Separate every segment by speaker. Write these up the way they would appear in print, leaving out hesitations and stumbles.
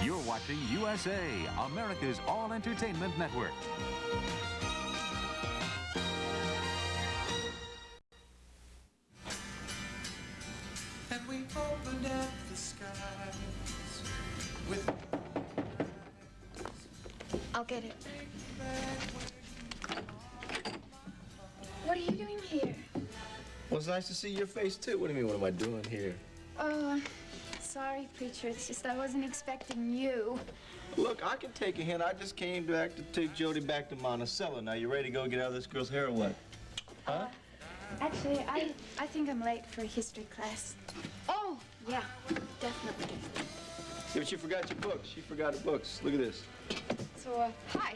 Speaker 1: You're watching USA, America's all-entertainment network.
Speaker 2: And we opened up the skies with
Speaker 3: I'll get it. What are you doing here?
Speaker 4: Well, it's nice to see your face, too. What do you mean, what am I doing here?
Speaker 3: Oh, sorry, preacher. It's just I wasn't expecting you.
Speaker 4: Look, I can take a hint. I just came back to take Jody back to Monticello. Now, you ready to go get out of this girl's hair or what? Huh?
Speaker 3: Actually, I think I'm late for history class. Oh, yeah, definitely.
Speaker 4: Yeah, but you forgot your books. She forgot her books. Look at this.
Speaker 3: So, hi.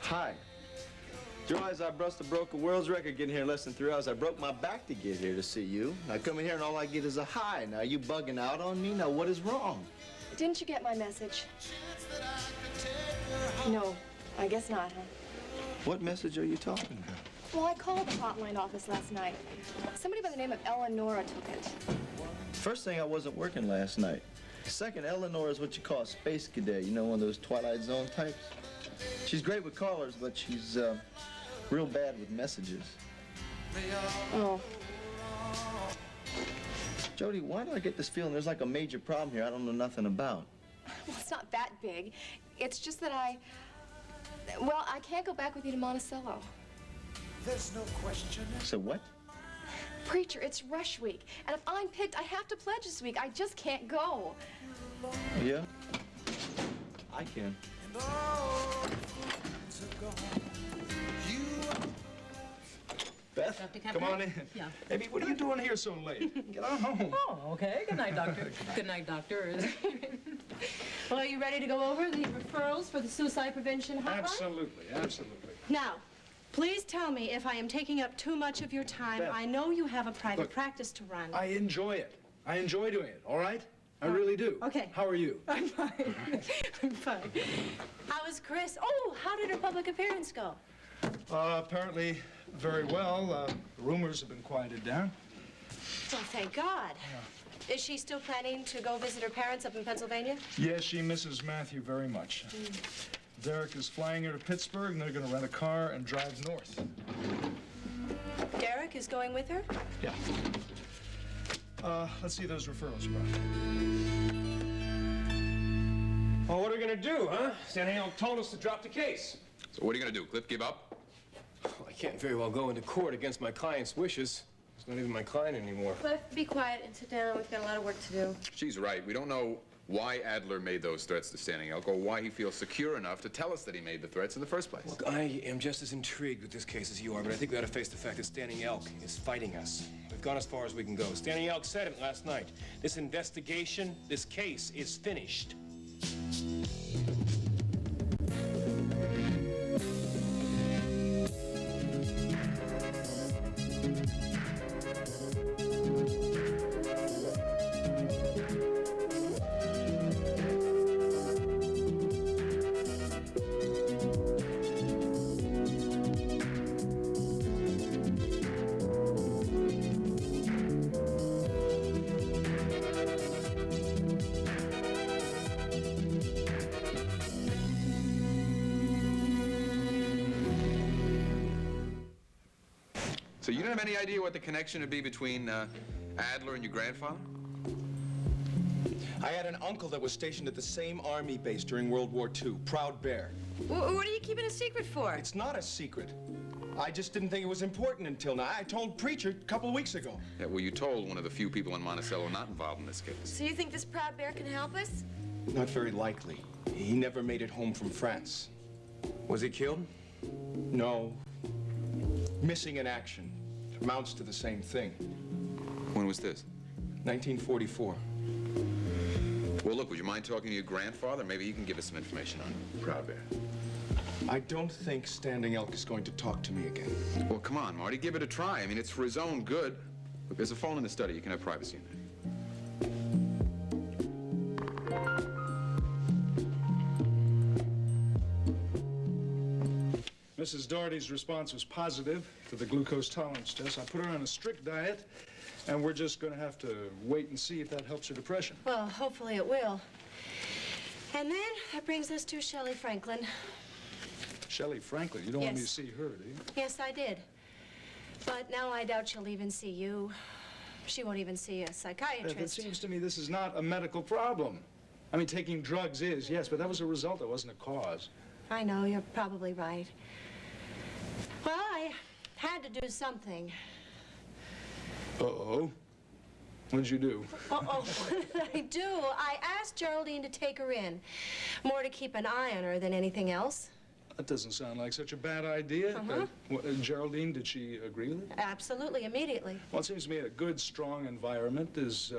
Speaker 4: Hi. Do you realize I broke a world's record getting here in less than 3 hours? I broke my back to get here to see you. I come in here and all I get is a hi. Now, you bugging out on me? Now, what is wrong?
Speaker 5: Didn't you get my message? No, I guess not, huh?
Speaker 4: What message are you talking about?
Speaker 5: Well, I called the hotline office last night. Somebody by the name of Eleonora took it.
Speaker 4: First thing, I wasn't working last night. Second, Eleanor is what you call a space cadet. You know, one of those Twilight Zone types? She's great with callers, but she's real bad with messages.
Speaker 5: Oh.
Speaker 4: Jody, why do I get this feeling there's like a major problem here I don't know nothing about?
Speaker 5: Well, it's not that big. It's just that I can't go back with you to Monticello.
Speaker 2: there's no question.
Speaker 4: So what?
Speaker 5: Preacher, it's rush week. And if I'm picked, I have to pledge this week. I just can't go.
Speaker 4: Yeah? I can.
Speaker 6: Beth, come on in.
Speaker 7: Yeah.
Speaker 6: Amy, what are you doing here so late? Get on home.
Speaker 7: Oh, okay. Good night, doctor. Good night, doctor. Well, are you ready to go over the referrals for the suicide prevention hotline?
Speaker 6: Absolutely, absolutely.
Speaker 7: Now, please tell me if I am taking up too much of your time.
Speaker 6: Beth.
Speaker 7: I know you have a private
Speaker 6: Look,
Speaker 7: practice to run.
Speaker 6: I enjoy it. I enjoy doing it, all right? I really do.
Speaker 7: Okay.
Speaker 6: How are you?
Speaker 7: I'm fine. I'm fine. How is Chris? Oh, how did her public appearance go?
Speaker 6: Apparently very well. Rumors have been quieted down.
Speaker 7: Well, thank God. Yeah. Is she still planning to go visit her parents up in Pennsylvania?
Speaker 6: Yes, she misses Matthew very much. Derek is flying her to Pittsburgh, and they're going to rent a car and drive north.
Speaker 7: Derek is going with her?
Speaker 6: Yeah. Let's see those referrals, bro.
Speaker 8: Well, what are we gonna do, huh? Standing Hill told us to drop the case.
Speaker 9: So what are you gonna do, Cliff? Give up?
Speaker 8: Well, I can't very well go into court against my client's wishes. He's not even my client anymore.
Speaker 7: Cliff, be quiet and sit down. We've got a lot of work to do.
Speaker 9: She's right. We don't know why Adler made those threats to Standing Elk or why he feels secure enough to tell us that he made the threats in the first place.
Speaker 8: Look, I am just as intrigued with this case as you are, but I think we ought to face the fact that Standing Elk is fighting us. We've gone as far as we can go. Standing Elk said it last night. This investigation, this case is finished.
Speaker 9: So you don't have any idea what the connection would be between Adler and your grandfather?
Speaker 10: I had an uncle that was stationed at the same army base during World War II, Proud Bear.
Speaker 7: What are you keeping a secret for?
Speaker 10: It's not a secret. I just didn't think it was important until now. I told Preacher a couple of weeks ago.
Speaker 9: Yeah, well, you told one of the few people in Monticello not involved in this case.
Speaker 5: So you think this Proud Bear can help us?
Speaker 10: Not very likely. He never made it home from France.
Speaker 8: Was he killed?
Speaker 10: No. Missing in action. Amounts to the same thing.
Speaker 9: When was this?
Speaker 10: 1944.
Speaker 9: Well, look, would you mind talking to your grandfather? Maybe he can give us some information on Proud Bear.
Speaker 10: I don't think Standing Elk is going to talk to me again.
Speaker 9: Well, come on, Marty, give it a try. I mean, it's for his own good. Look, there's a phone in the study. You can have privacy in there.
Speaker 6: Mrs. Doherty's response was positive to the glucose tolerance test. I put her on a strict diet, and we're just going to have to wait and see if that helps her depression.
Speaker 7: Well, hopefully it will. And then that brings us to Shelley Franklin.
Speaker 6: Shelley Franklin, you don't want me to
Speaker 7: Yes.
Speaker 6: see her, do you?
Speaker 7: Yes, I did. But now I doubt she'll even see you. She won't even see a psychiatrist.
Speaker 6: It seems to me this is not a medical problem. I mean, taking drugs is, yes, but that was a result. It wasn't a cause.
Speaker 7: I know, you're probably right. Well, I had to do something.
Speaker 6: Uh-oh. What'd you do?
Speaker 7: Uh-oh, what did I do? I asked Geraldine to take her in. More to keep an eye on her than anything else.
Speaker 6: That doesn't sound like such a bad idea. Geraldine, did she agree with it?
Speaker 7: Absolutely, immediately.
Speaker 6: Well, it seems to me a good, strong environment is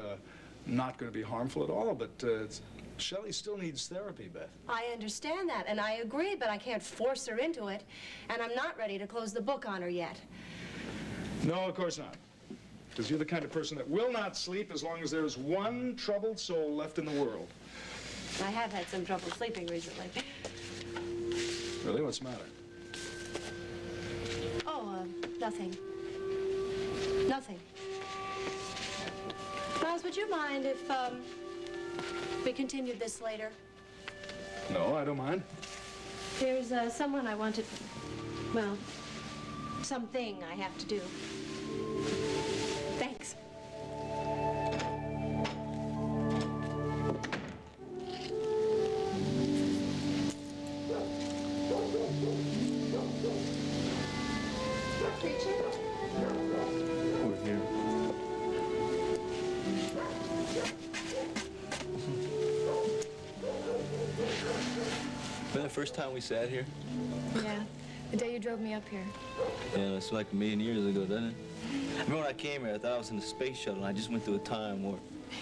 Speaker 6: not going to be harmful at all, but Shelley still needs therapy, Beth.
Speaker 7: I understand that, and I agree, but I can't force her into it, and I'm not ready to close the book on her yet.
Speaker 6: No, of course not. Because you're the kind of person that will not sleep as long as there's one troubled soul left in the world.
Speaker 7: I have had some trouble sleeping recently.
Speaker 6: Really? What's the matter?
Speaker 7: Oh, nothing. Nothing. Miles, would you mind if, we continued this later?
Speaker 6: No, I don't mind.
Speaker 7: There's, someone I wanted, well, something I have to do. Thanks.
Speaker 4: We're here. Remember the first time we sat here?
Speaker 3: Yeah, the day you drove me up here.
Speaker 4: Yeah, it's like a million years ago, doesn't it? I remember when I came here, I thought I was in the space shuttle, and I just went through a time warp.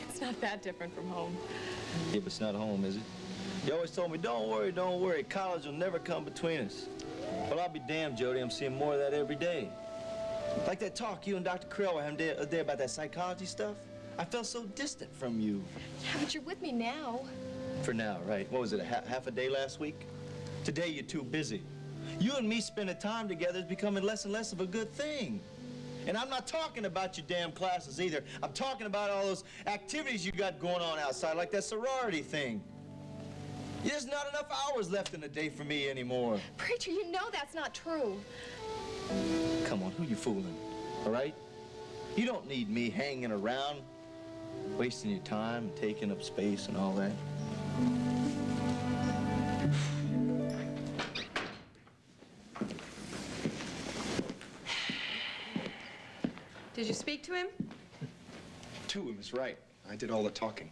Speaker 3: It's not that different from home.
Speaker 4: Yeah, but it's not home, is it? You always told me, don't worry, college will never come between us. Well, I'll be damned, Jody, I'm seeing more of that every day. Like that talk you and Dr. Krill were having the other day about that psychology stuff. I felt so distant from you.
Speaker 3: Yeah, but you're with me now.
Speaker 4: For now, right? What was it, half a day last week? Today, you're too busy. You and me spending time together is becoming less and less of a good thing. And I'm not talking about your damn classes either. I'm talking about all those activities you got going on outside, like that sorority thing. There's not enough hours left in the day for me anymore.
Speaker 3: Preacher, you know that's not true.
Speaker 4: Come on, who you fooling, all right? You don't need me hanging around, wasting your time and taking up space and all that.
Speaker 5: Did you speak to him?
Speaker 10: To him is right. I did all the talking.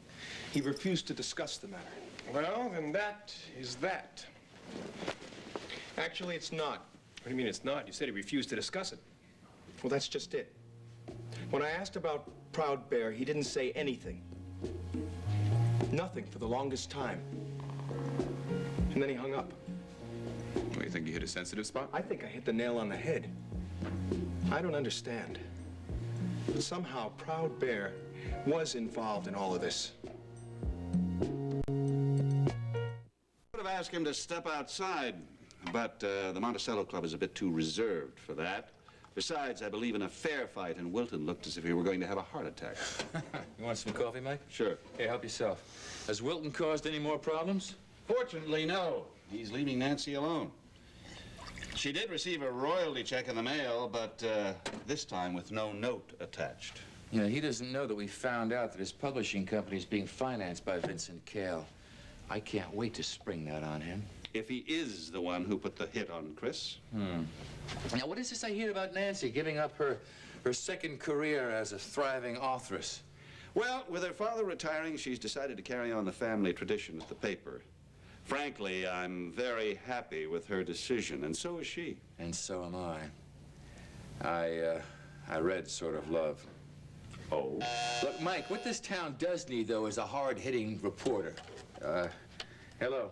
Speaker 10: He refused to discuss the matter.
Speaker 8: Well, then that is that.
Speaker 10: Actually, it's not.
Speaker 8: What do you mean it's not? You said he refused to discuss it.
Speaker 10: Well, that's just it. When I asked about Proud Bear, he didn't say anything. Nothing for the longest time. And then he hung up.
Speaker 9: Well, you think you hit a sensitive spot?
Speaker 10: I think I hit the nail on the head. I don't understand. But somehow Proud Bear was involved in all of this.
Speaker 11: Could have asked him to step outside, but the Monticello Club is a bit too reserved for that. Besides, I believe in a fair fight, and Wilton looked as if he were going to have a heart attack.
Speaker 12: You want some coffee, Mike?
Speaker 11: Sure.
Speaker 12: Here, help yourself. Has Wilton caused any more problems?
Speaker 11: Fortunately, no. He's leaving Nancy alone. She did receive a royalty check in the mail, but this time with no note attached.
Speaker 12: You know, he doesn't know that we found out that his publishing company is being financed by Vincent Cale. I can't wait to spring that on him.
Speaker 11: If he is the one who put the hit on Chris.
Speaker 12: Now, what is this I hear about Nancy giving up her second career as a thriving authoress?
Speaker 11: Well, with her father retiring, she's decided to carry on the family tradition at the paper. Frankly, I'm very happy with her decision, and so is she.
Speaker 12: And so am I. I read Sort of Love.
Speaker 11: Oh?
Speaker 12: Look, Mike, what this town does need, though, is a hard-hitting reporter. Hello.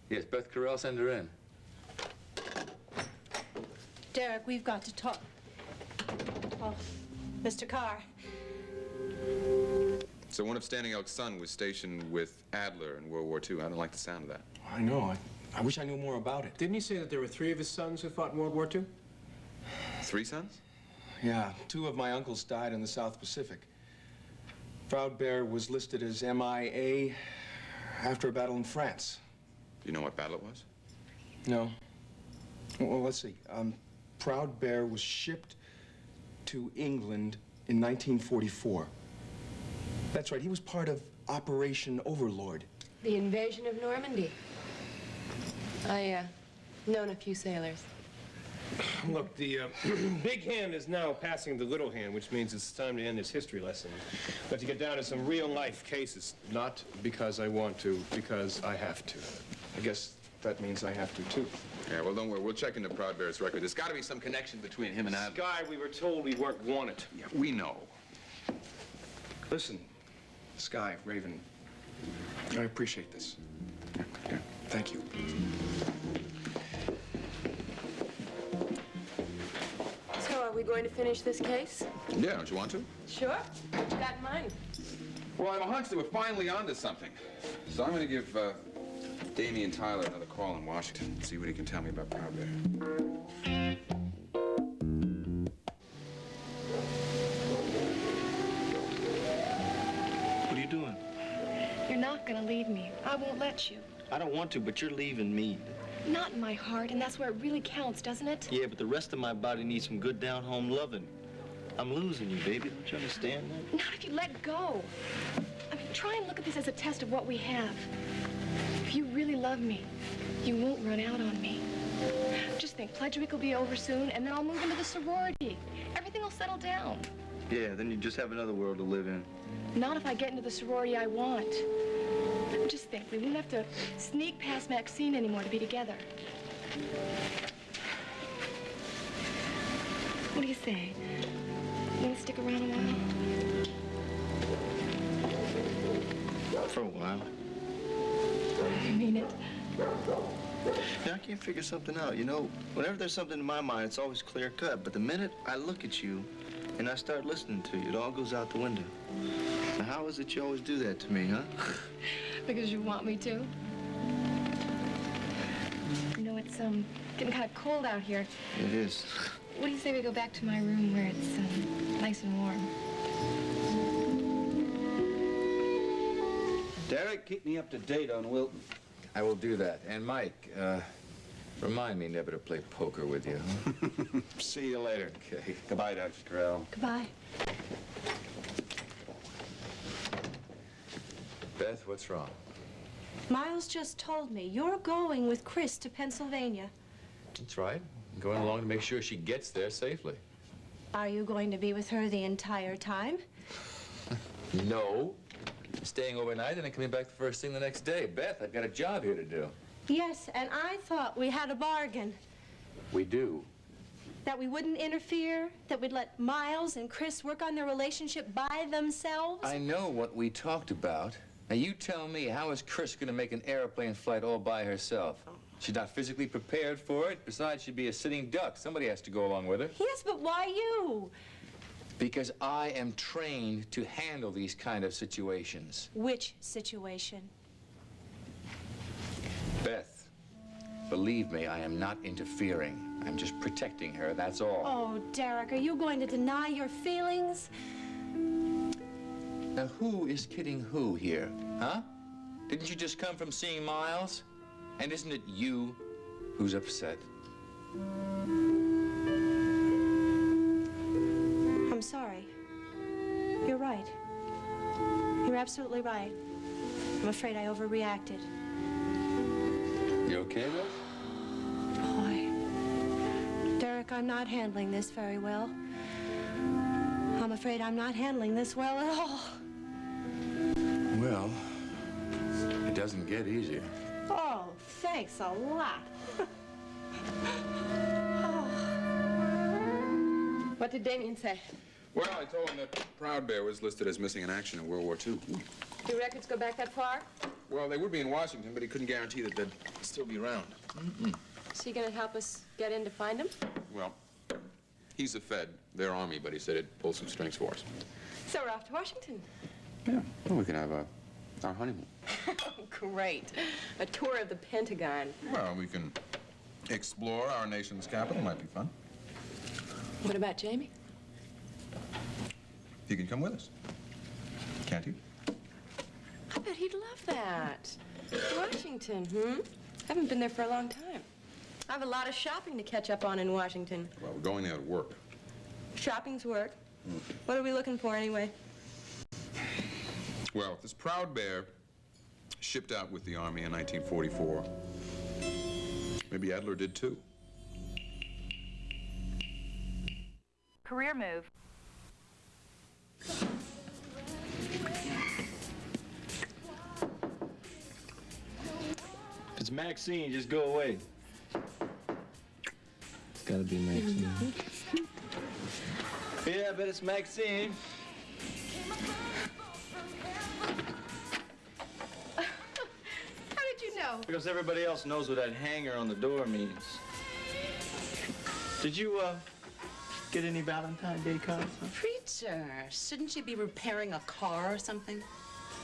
Speaker 12: Yes, Beth Carell, send her in.
Speaker 7: Derek, we've got to talk. Oh, Mr. Carr.
Speaker 9: So one of Standing Elk's son was stationed with Adler in World War II. I don't like the sound of that.
Speaker 10: I know. I wish I knew more about it.
Speaker 8: Didn't he say that there were 3 of his sons who fought in World War II?
Speaker 9: 3 sons?
Speaker 10: Yeah, 2 of my uncles died in the South Pacific. Proud Bear was listed as MIA, after a battle in France.
Speaker 9: Do you know what battle it was?
Speaker 10: No. Well, let's see. Proud Bear was shipped to England in 1944. That's right, he was part of Operation Overlord.
Speaker 7: The invasion of Normandy. I, known a few sailors.
Speaker 8: Look, the big hand is now passing the little hand, which means it's time to end this history lesson. But to get down to some real-life cases. Not because I want to, because I have to.
Speaker 10: I guess that means I have to, too.
Speaker 9: Yeah, well, don't worry. We'll check into Proud Bear's record. There's got to be some connection between him and Adler.
Speaker 8: Sky, we were told we weren't wanted.
Speaker 9: Yeah, we know.
Speaker 10: Listen, Sky, Raven, I appreciate this.
Speaker 9: Yeah.
Speaker 10: Thank you.
Speaker 7: So, are we going to finish this case?
Speaker 9: Yeah, don't you want to?
Speaker 7: Sure. What you got in mind?
Speaker 9: Well, I have a hunch that we're finally onto something. So I'm going to give Damien Tyler another call in Washington and see what he can tell me about Proud Bear.
Speaker 4: What are you doing?
Speaker 3: You're not gonna leave me. I won't let you.
Speaker 4: I don't want to, but you're leaving me.
Speaker 3: Not in my heart, and that's where it really counts, doesn't it?
Speaker 4: Yeah, but the rest of my body needs some good down-home loving. I'm losing you, baby. Don't you understand that?
Speaker 3: Not if you let go. I mean, try and look at this as a test of what we have. If you really love me, you won't run out on me. Just think, Pledge Week will be over soon, and then I'll move into the sorority. Everything will settle down.
Speaker 4: Yeah, then you just have another world to live in.
Speaker 3: Not if I get into the sorority I want. Just think, we won't have to sneak past Maxine anymore to be together. What do you say? You want to stick around a while?
Speaker 4: For a while.
Speaker 3: I mean it.
Speaker 4: Yeah, I can't figure something out. You know, whenever there's something in my mind, it's always clear-cut. But the minute I look at you and I start listening to you, it all goes out the window. Now, how is it you always do that to me, huh?
Speaker 3: Because you want me to. You know, it's getting kind of cold out here.
Speaker 4: It is.
Speaker 3: What do you say we go back to my room where it's nice and warm?
Speaker 11: Derek, keep me up to date on Wilton.
Speaker 12: I will do that. And Mike, remind me never to play poker with you. Huh?
Speaker 11: See you later.
Speaker 12: Okay.
Speaker 11: Goodbye, Dr. Terrell.
Speaker 3: Goodbye.
Speaker 12: Beth, what's wrong?
Speaker 13: Miles just told me you're going with Chris to Pennsylvania.
Speaker 12: That's right. I'm going along to make sure she gets there safely.
Speaker 13: Are you going to be with her the entire time?
Speaker 12: No. Staying overnight and then coming back the first thing the next day. Beth, I've got a job here to do.
Speaker 13: Yes, and I thought we had a bargain.
Speaker 12: We do.
Speaker 13: That we wouldn't interfere, that we'd let Miles and Chris work on their relationship by themselves.
Speaker 12: I know what we talked about. Now, you tell me, how is Chris going to make an airplane flight all by herself? She's not physically prepared for it. Besides, she'd be a sitting duck. Somebody has to go along with her.
Speaker 13: Yes, but why you?
Speaker 12: Because I am trained to handle these kind of situations.
Speaker 13: Which situation?
Speaker 12: Beth, believe me, I am not interfering. I'm just protecting her, that's all.
Speaker 13: Oh, Derek, are you going to deny your feelings?
Speaker 12: Now, who is kidding who here, huh? Didn't you just come from seeing Miles? And isn't it you who's upset?
Speaker 13: I'm sorry. You're right. You're absolutely right. I'm afraid I overreacted.
Speaker 12: You okay, Beth?
Speaker 13: Boy. Derek, I'm not handling this very well. I'm afraid I'm not handling this well at all.
Speaker 12: Well, it doesn't get easier.
Speaker 13: Oh, thanks a lot.
Speaker 7: What did Damien say?
Speaker 9: Well, I told him that Proud Bear was listed as missing in action in World War II.
Speaker 7: Do records go back that far?
Speaker 9: Well, they would be in Washington, but he couldn't guarantee that they'd still be around.
Speaker 7: Is he going to help us get in to find him?
Speaker 9: Well, he's a Fed, their army, but he said it'd pull some strings for us.
Speaker 7: So we're off to Washington.
Speaker 9: Yeah. Well, we can have our honeymoon.
Speaker 7: Great. A tour of the Pentagon.
Speaker 9: Well, we can explore our nation's capital. Might be fun.
Speaker 7: What about Jamie?
Speaker 9: He can come with us. Can't he?
Speaker 13: bet he'd love that. Washington, Haven't been there for a long time. I have a lot of shopping to catch up on in Washington.
Speaker 9: Well, we're going there to work.
Speaker 13: Shopping's work. What are we looking for, anyway?
Speaker 9: Well, this Proud Bear shipped out with the Army in 1944. Maybe Adler did, too.
Speaker 14: Career move.
Speaker 4: If it's Maxine, just go away. It's gotta be Maxine. Yeah, I bet it's Maxine.
Speaker 5: How did you know?
Speaker 4: Because everybody else knows what that hanger on the door means. Did you, get any Valentine's Day cards? Huh?
Speaker 15: Preacher, shouldn't you be repairing a car or something?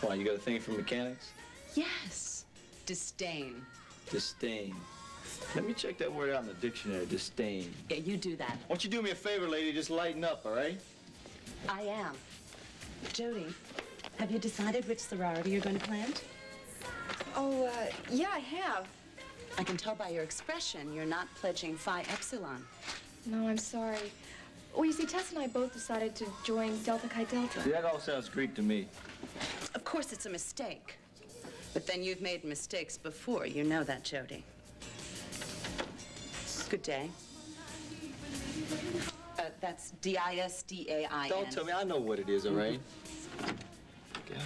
Speaker 4: Why, you got a thing for mechanics?
Speaker 15: Yes. Disdain.
Speaker 4: Disdain. Let me check that word out in the dictionary, disdain.
Speaker 15: Yeah, you do that.
Speaker 4: Why don't you do me a favor, lady? Just lighten up, all right?
Speaker 15: I am. Jody, have you decided which sorority you're going to plant?
Speaker 5: Oh, yeah, I have.
Speaker 15: I can tell by your expression you're not pledging Phi Epsilon.
Speaker 5: No, I'm sorry. Well, you see, Tess and I both decided to join Delta Chi Delta.
Speaker 4: See, that all sounds Greek to me.
Speaker 15: Of course, it's a mistake. But then you've made mistakes before. You know that, Jody. Good day. That's D-I-S-D-A-I-N.
Speaker 4: Don't tell me. I know what it is, all right? God.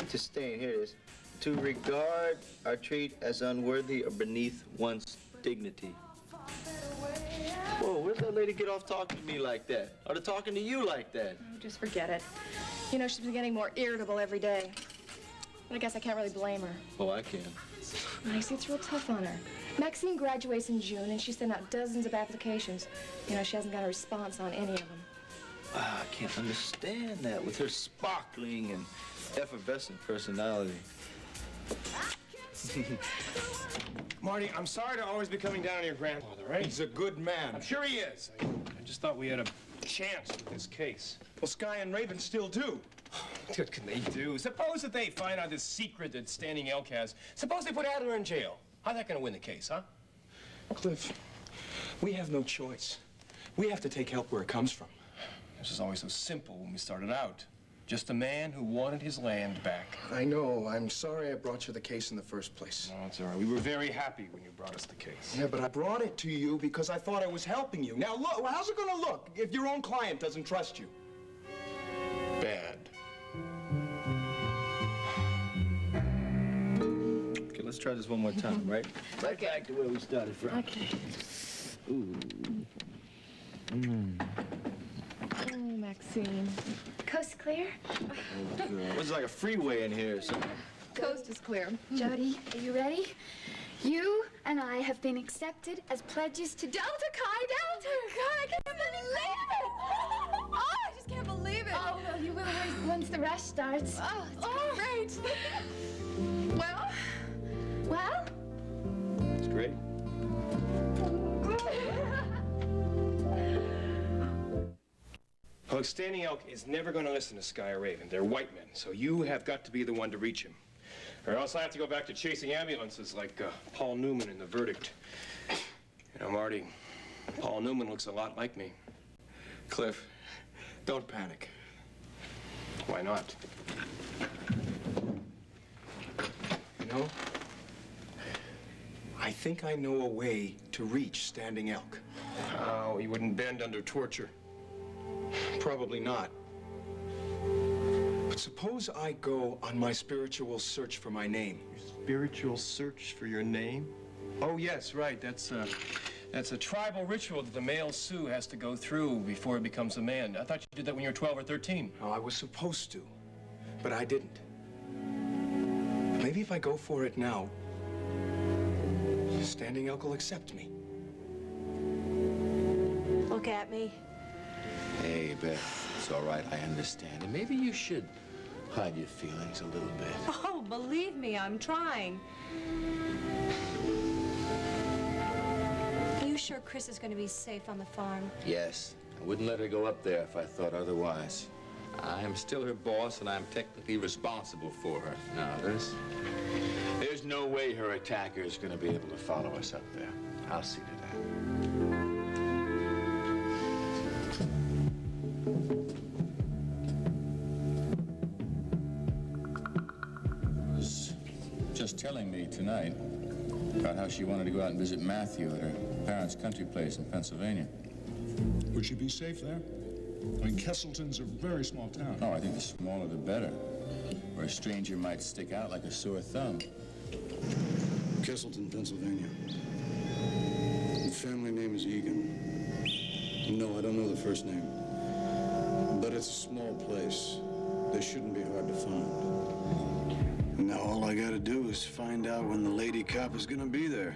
Speaker 4: Disdain. Here it is. To regard or treat as unworthy or beneath one's dignity. Whoa, where'd that lady get off talking to me like that? Or to talking to you like that?
Speaker 5: Oh, just forget it. You know, she's been getting more irritable every day. But I guess I can't really blame her.
Speaker 4: Oh, I can.
Speaker 5: I see it's real tough on her. Maxine graduates in June, and she sent out dozens of applications. You know, she hasn't got a response on any of them.
Speaker 4: I can't understand that with her sparkling and effervescent personality.
Speaker 8: Marty, I'm sorry to always be coming down on your grandfather, right?
Speaker 10: He's a good man.
Speaker 8: I'm sure he is. I just thought we had a chance with this case.
Speaker 10: Well, Sky and Raven still do.
Speaker 8: What can they do? Suppose that they find out this secret that Standing Elk has. Suppose they put Adler in jail. How's that going to win the case, huh?
Speaker 10: Cliff, we have no choice. We have to take help where it comes from.
Speaker 8: This was always so simple when we started out. Just a man who wanted his land back.
Speaker 10: I know. I'm sorry I brought you the case in the first place.
Speaker 8: No, it's all right. We were very happy when you brought us the case.
Speaker 10: Yeah, but I brought it to you because I thought I was helping you. Now, look, how's it going to look if your own client doesn't trust you?
Speaker 8: Bad.
Speaker 4: Okay, let's try this one more time, right? Right back to where we started from.
Speaker 5: Okay.
Speaker 4: Ooh.
Speaker 5: Oh, Maxine.
Speaker 3: Coast clear?
Speaker 4: It's like a freeway in here or something.
Speaker 5: Coast is clear.
Speaker 3: Jody, are you ready? You and I have been accepted as pledges to Delta Chi Delta.
Speaker 5: God, I can't believe it! Oh, I just can't believe it.
Speaker 3: Oh, well, you will once the rush starts.
Speaker 5: Oh, it's great. Well?
Speaker 3: Well?
Speaker 4: It's great.
Speaker 8: Look, Standing Elk is never going to listen to Sky or Raven. They're white men, so you have got to be the one to reach him. Or else I have to go back to chasing ambulances like Paul Newman in The Verdict. You know, Marty, Paul Newman looks a lot like me.
Speaker 10: Cliff, don't panic.
Speaker 8: Why not?
Speaker 10: You know, I think I know a way to reach Standing Elk.
Speaker 8: Oh, he wouldn't bend under torture.
Speaker 10: Probably not. But suppose I go on my spiritual search for my name.
Speaker 8: Spiritual search for your name? Oh, yes, right. That's a tribal ritual that the male Sioux has to go through before he becomes a man. I thought you did that when you were 12 or 13.
Speaker 10: Oh, I was supposed to, but I didn't. Maybe if I go for it now, Standing Elk will accept me.
Speaker 13: Look at me.
Speaker 12: Hey, Beth, it's all right. I understand. And maybe you should hide your feelings a little bit.
Speaker 13: Oh, believe me, I'm trying. Are you sure Chris is going to be safe on the farm?
Speaker 12: Yes. I wouldn't let her go up there if I thought otherwise. I am still her boss, and I'm technically responsible for her. Now, there's no way her attacker is going to be able to follow us up there. I'll see to that. Was just telling me tonight about how she wanted to go out and visit Matthew at her parents' country place in Pennsylvania.
Speaker 6: Would she be safe there? I mean, Kesselton's a very small town.
Speaker 12: Oh, I think the smaller the better. Where a stranger might stick out like a sore thumb.
Speaker 16: Kesselton, Pennsylvania. The family name is Egan. No, I don't know the first name. But it's a small place. They shouldn't be hard to find. Now all I gotta do is find out when the lady cop is gonna be there.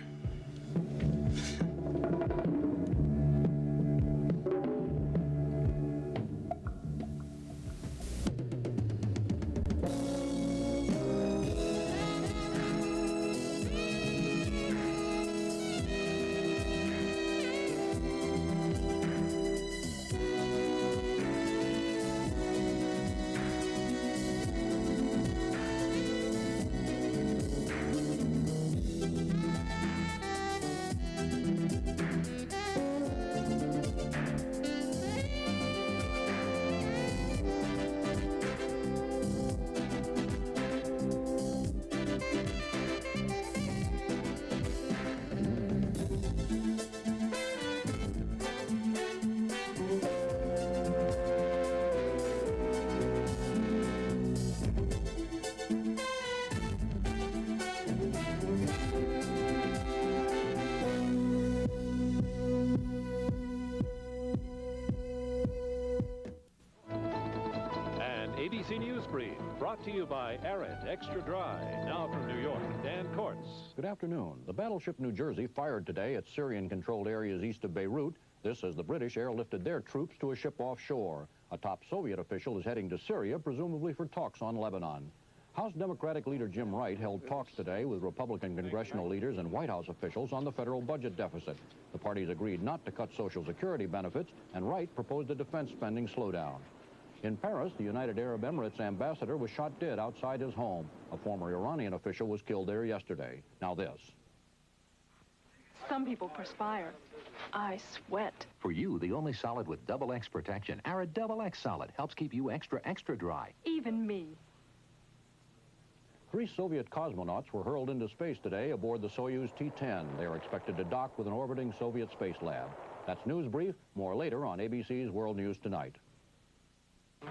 Speaker 17: ABC News Brief, brought to you by Arid Extra Dry. Now from New York, Dan Kortz.
Speaker 18: Good afternoon. The battleship New Jersey fired today at Syrian-controlled areas east of Beirut. This as the British airlifted their troops to a ship offshore. A top Soviet official is heading to Syria, presumably for talks on Lebanon. House Democratic leader Jim Wright held talks today with Republican congressional leaders and White House officials on the federal budget deficit. The parties agreed not to cut Social Security benefits, and Wright proposed a defense spending slowdown. In Paris, the United Arab Emirates ambassador was shot dead outside his home. A former Iranian official was killed there yesterday. Now this.
Speaker 19: Some people perspire. I sweat.
Speaker 1: For you, the only solid with double X protection, Arid Double X Solid, helps keep you extra dry.
Speaker 19: Even me.
Speaker 18: 3 Soviet cosmonauts were hurled into space today aboard the Soyuz T-10. They are expected to dock with an orbiting Soviet space lab. That's News Brief. More later on ABC's World News Tonight.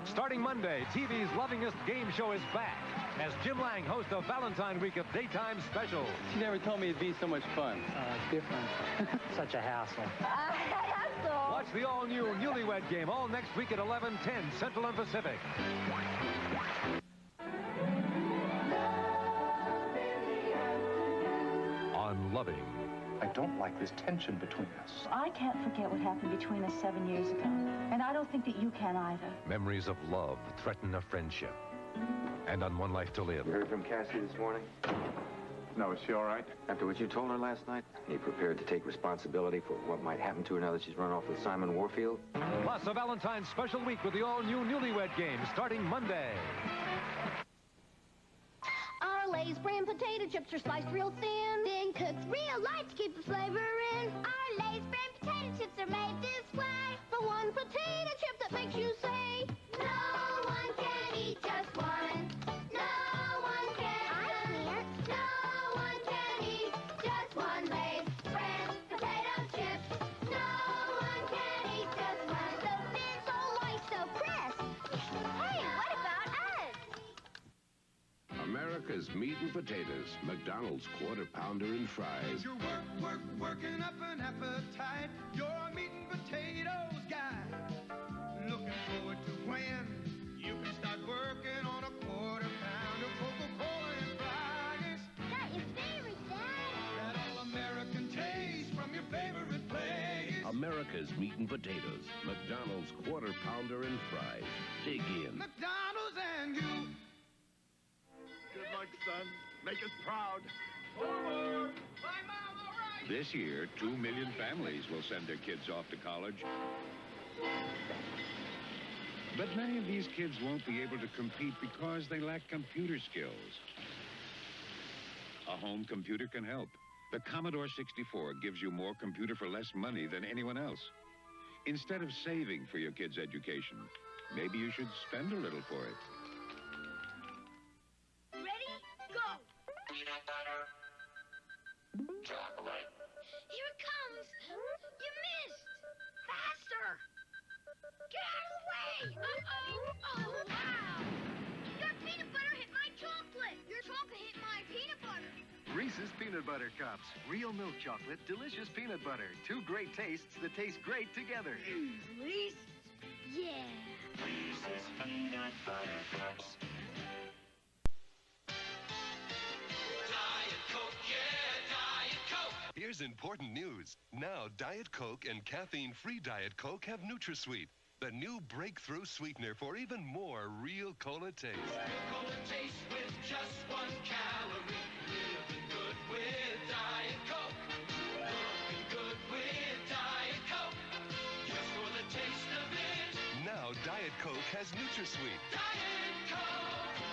Speaker 17: Starting Monday, TV's lovingest game show is back as Jim Lang hosts a Valentine Week of daytime specials.
Speaker 20: She never told me it'd be so much fun.
Speaker 21: Different. Such a hassle.
Speaker 17: Watch the all-new Newlywed Game all next week at 11:10 Central and Pacific. On Loving.
Speaker 22: I don't like this tension between us.
Speaker 23: I can't forget what happened between us 7 years ago. And I don't think that you can either.
Speaker 17: Memories of love threaten a friendship. And on One Life to Live.
Speaker 24: You heard from Cassie this morning?
Speaker 22: No, is she all right?
Speaker 24: After what you told her last night, are you prepared to take responsibility for what might happen to her now that she's run off with Simon Warfield?
Speaker 17: Plus a Valentine's special week with the all-new Newlywed Game starting Monday.
Speaker 25: Our Lay's brand potato chips are sliced real thin, then cooked real light to keep the flavor in. Our Lay's brand potato chips are made this way. The one potato chip that makes you say, no one can eat just one. No one can. I can't. No one can eat just one Lay's brand potato chips. No one can eat just one. So thin, so light, so crisp. Hey, what about us?
Speaker 26: America's meat and potatoes. McDonald's Quarter Pounder and Fries.
Speaker 2: You're working up an appetite. You're a meat and potatoes guy. Looking forward to when you can start working on a quarter pound of Coca-Cola and fries.
Speaker 25: Got your favorite, Dad?
Speaker 2: That all-American taste from your favorite place.
Speaker 26: America's meat and potatoes. McDonald's Quarter Pounder and Fries. Dig in.
Speaker 2: McDonald's and you.
Speaker 27: Good luck, son. Make us proud.
Speaker 2: Forward! My mom, all right!
Speaker 26: This year, 2 million families will send their kids off to college.
Speaker 3: But many of these kids won't be able to compete because they lack computer skills. A home computer can help. The Commodore 64 gives you more computer for less money than anyone else. Instead of saving for your kid's education, maybe you should spend a little for it.
Speaker 25: Ready? Go!
Speaker 5: Peanut butter. Chocolate.
Speaker 25: Here it comes! You missed! Faster! Get out of the way! Uh-oh! Oh, wow! Your peanut butter hit my chocolate! Your chocolate hit my peanut butter!
Speaker 17: Reese's Peanut Butter Cups. Real milk chocolate, delicious peanut butter. Two great tastes that taste great together.
Speaker 25: Reese's? Yeah!
Speaker 5: Reese's Peanut Butter Cups.
Speaker 7: Diet Coke, yeah, Diet Coke. Here's important news. Now, Diet Coke and caffeine-free Diet Coke have NutraSweet, the new breakthrough sweetener for even more real cola taste. Real cola taste with just 1 calorie. Living good with Diet Coke. Looking good with Diet Coke. Just for the taste of it. Now, Diet Coke has NutraSweet. Diet Coke.